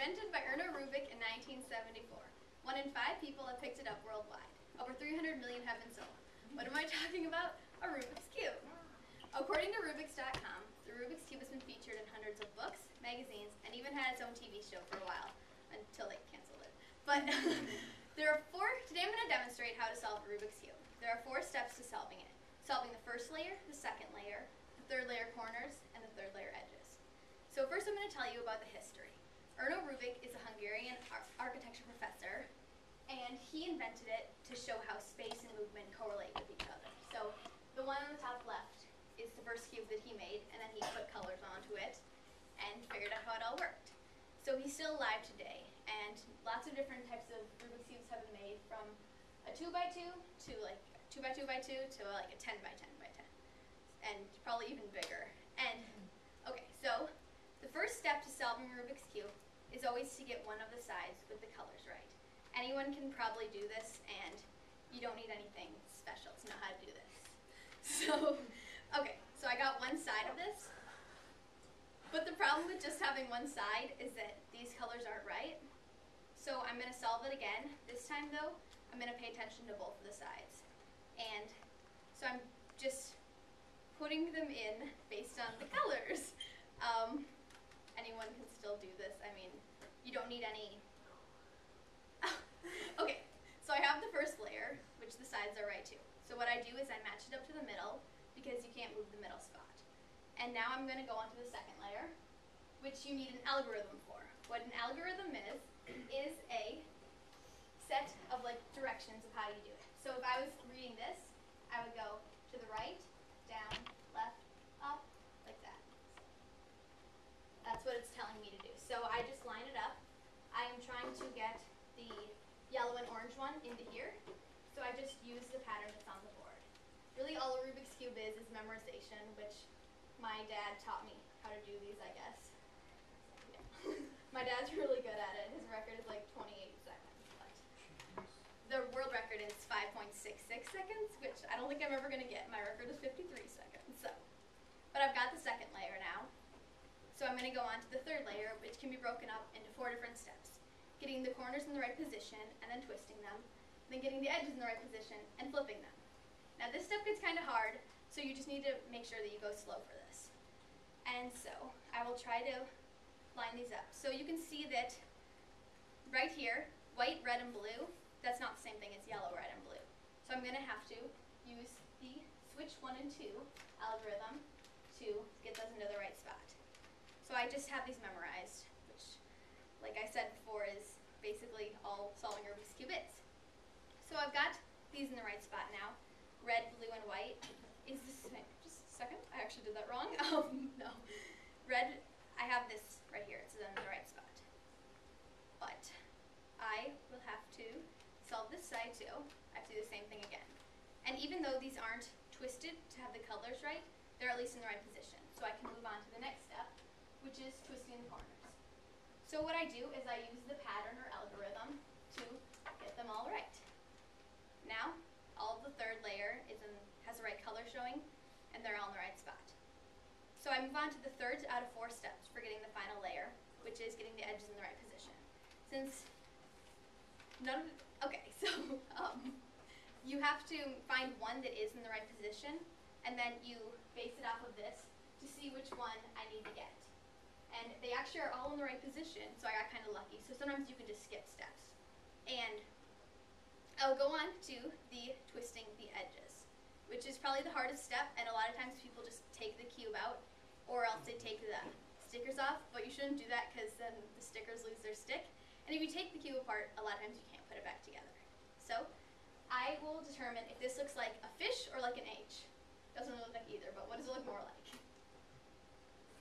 Invented by Erno Rubik in 1974. 1 in 5 people have picked it up worldwide. Over 300 million have been sold. What am I talking about? A Rubik's Cube. According to Rubik's.com, the Rubik's Cube has been featured in hundreds of books, magazines, and even had its own TV show for a while, until they canceled it. But today I'm going to demonstrate how to solve a Rubik's Cube. There are 4 steps to solving it. Solving the first layer, the second layer, the third layer corners, and the third layer edges. So first I'm going to tell you about the history. Erno Rubik is a Hungarian architecture professor, and he invented it to show how space and movement correlate with each other. So the one on the top left is the first cube that he made, and then he put colors onto it and figured out how it all worked. So he's still alive today, and lots of different types of Rubik's Cubes have been made, from a 2x2 to like 2x2x2 to like a 10x10x10, and probably even bigger. And okay, so the first step to solving a Rubik's Cube is always to get one of the sides with the colors right. Anyone can probably do this, and you don't need anything special to know how to do this. So, okay, so I got one side of this, but the problem with just having one side is that these colors aren't right. So I'm going to solve it again. This time though, I'm going to pay attention to both of the sides. And so I'm just putting them in based on the colors. Anyone can still do this. I mean, you don't need any. Okay, so I have the first layer, which the sides are right too. So what I do is I match it up to the middle, because you can't move the middle spot. And now I'm going to go on to the second layer, which you need an algorithm for. What an algorithm is a set of like directions of how you do it. So if I was reading this, I would go to the right, down, left, up, like that. That's what it's telling me to do. So I just line it up. I am trying to get the yellow and orange one into here. So I just use the pattern that's on the board. Really all a Rubik's Cube is memorization, which my dad taught me how to do these, I guess. Yeah. My dad's really good at it. His record is like 28 seconds. But the world record is 5.66 seconds, which I don't think I'm ever going to get. My record is 53 seconds. So, but I've got the second layer now. So I'm going to go on to the third layer, which can be broken up into 4 different steps. Getting the corners in the right position, and then twisting them. Then getting the edges in the right position, and flipping them. Now this step gets kind of hard, so you just need to make sure that you go slow for this. And so I will try to line these up. So you can see that right here, white, red, and blue, that's not the same thing as yellow, red, and blue. So I'm going to have to use the switch 1 and 2 algorithm to get those into the right spot. So I just have these memorized, which, like I said before, is basically all solving Rubik's Cube is. So I've got these in the right spot now. Red, blue, and white is the same. Just a second, I actually did that wrong. No. Red, I have this right here, it's in the right spot. But I will have to solve this side too. I have to do the same thing again. And even though these aren't twisted to have the colors right, they're at least in the right position. So I can move on to the next step, which is twisting the corners. So what I do is I use the pattern or algorithm to get them all right. Now, all of the third layer has the right color showing, and they're all in the right spot. So I move on to the third out of 4 steps for getting the final layer, which is getting the edges in the right position. Since none of it, okay, so you have to find one that is in the right position, and then you base it off of this to see which one I need to get. And they actually are all in the right position, so I got kind of lucky. So sometimes you can just skip steps. And I'll go on to the twisting the edges, which is probably the hardest step, and a lot of times people just take the cube out, or else they take the stickers off, but you shouldn't do that because then the stickers lose their stick. And if you take the cube apart, a lot of times you can't put it back together. So I will determine if this looks like a fish or like an H. Doesn't really look like either, but what does it look more like?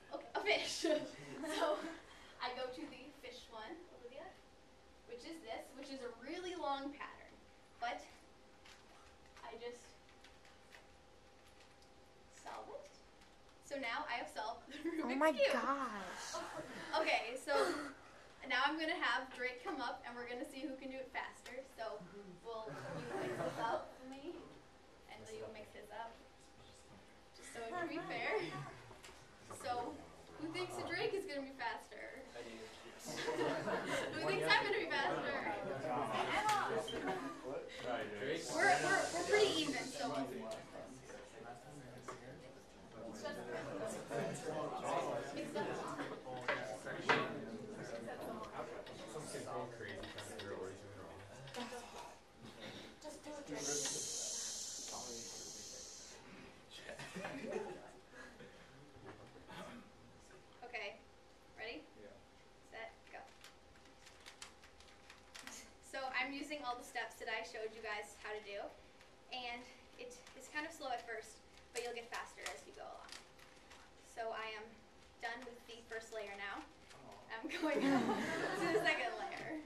Okay, a fish. So I go to the fish one, Olivia, which is this, which is a really long pattern. But I just solve it. So now I have solved the Rubik's Cube. Oh my gosh. Okay, so now I'm going to have Drake come up, and we're going to see who can do it faster. So will you mix this up for me? And will you mix his up? Just so it can be fair. So who thinks that Drake is going to be faster? I do. I'm using all the steps that I showed you guys how to do, and it's kind of slow at first, but you'll get faster as you go along. So I am done with the first layer now. I'm going to the second layer.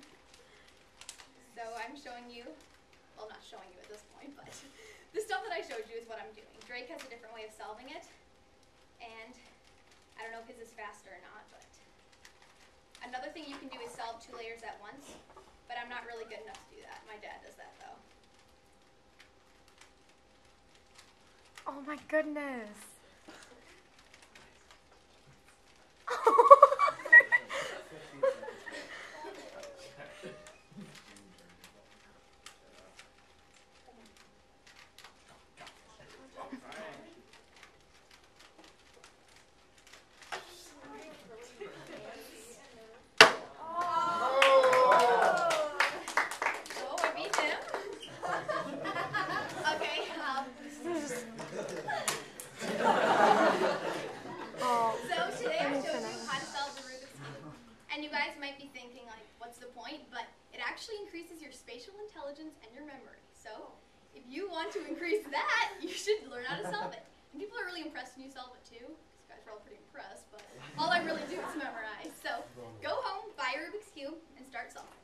So I'm showing you, well, not showing you at this point, but the stuff that I showed you is what I'm doing. Drake has a different way of solving it, and I don't know if his is faster or not, but another thing you can do is solve 2 layers at once, but I'm not really good enough to do that. My dad does that, though. Oh my goodness. Oh, I beat him. Okay, Oh, so today I let me showed you finish. how to solve the Rubik's Cube. And you guys might be thinking, like, what's the point? But it actually increases your spatial intelligence and your memory. So if you want to increase that, you should learn how to solve it. And people are really impressed when you solve it too. These guys are all pretty impressed, but all I really do is memorize. So go home, buy a Rubik's Cube, and start solving.